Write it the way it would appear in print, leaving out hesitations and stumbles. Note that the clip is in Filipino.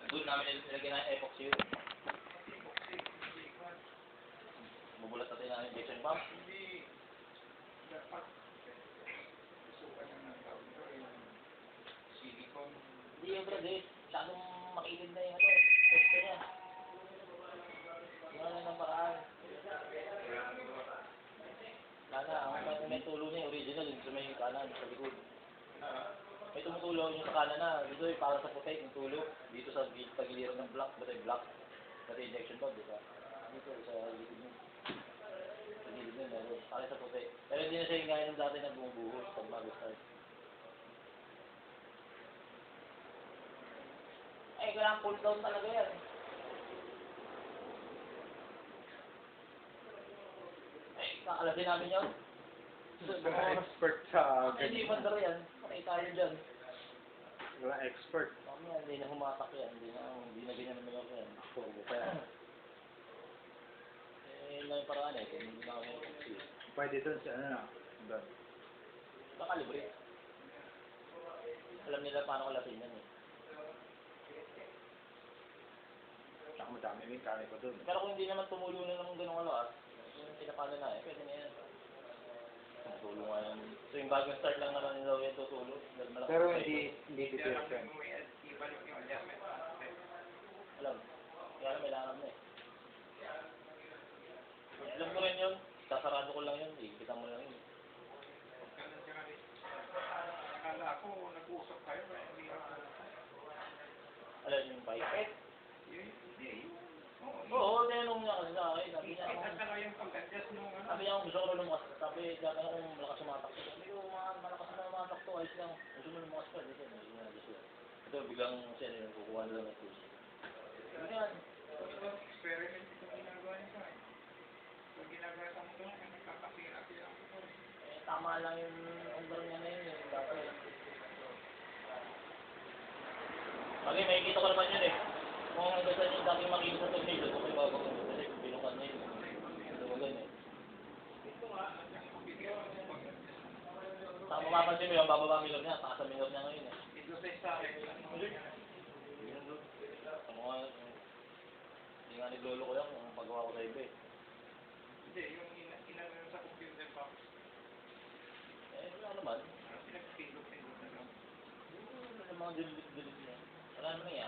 Doon namin nilagyan ng epoxy yun. Bubulat natin ang injection pump. Hindi yung brad eh. Masyadong makilid na yung ano. Testa niya. Wala na ng paraan. Lana, ang may tulo niya original. Yung sa may kanan, sa likod. May tumutulong yung sa kanan na. Dito yung para sa puti, yung tulo. Dito sa tagiliran ng block. Dito yung block. Dito injection pump, diba? Dito sa likod niya. Sa likod niya, meron. Para sa puti. Pero hindi na siya yung gaya ng dati na bumubuhos pag bago start. Eh, kailangan pull down talaga yan. Eh, kakalasin namin yun. Expert sa Eh, hindi man daro yan. Patay tayo dyan. Wala expert. Mamaya, hindi na humatak yan. Hindi na ganyan naman ako yan. Turbo pa yan. Eh, yun lang yung paraan eh. Kung hindi na kami epoxy. Pwede doon sa ano na. Doon. Nakalibre. Alam nila paano kalasin yan eh. Saka madami yung kami ko doon. Pero kung hindi naman tumulo na ng ganung ano yung pinapano na eh, pwede na yan. Tulo nga yan. So yung bagong start lang naman nila yung tutulo. Pero hindi dito yan. Alam. Kaya may lanam na eh. Alam ko rin yun. Sasarado ko lang yun. Ikita mo lang yun. Akala ko nag-usap kayo kaya hindi ako. Alam yung pipe? Hindi. Oo, tinanong niya kasi sa akin. Sabi niya Kita ako. ka lang yung pag-adjust nung ano. Sabi niya ako gusto ko lumakas. Sabi niya kung malakas sumatak. Sabi ko, malakas na sumatak to. Ayos lang. Gusto mo lumakas pa. Dito, ito biglang siya nila kukuha nila ng puso. Sabi niya, Experiment ito ginagawa niya sa akin. Kung ginagawa sa motor, nagkakasira-sira ang motor. eh, tama lang yung umbar niya na yun. Dati. Bagay, makikita ko naman yun eh. Kung gusto niyo dating makinis sa tornado, kung may bago ko kasi binukan niya yun. Luwagan eh. Saka mapapansin mo yung bababa minor niya, taas ang minor niya ngayon eh. Ito sa akin. Hindi nga naglolo ko yan kung pagawa ko sa iba eh. Hindi, yung inano sa computer box. Eh, wala naman. Pinagpindot-pindot na lang. Yung mga dilit-dilit niya. Wala naman yan.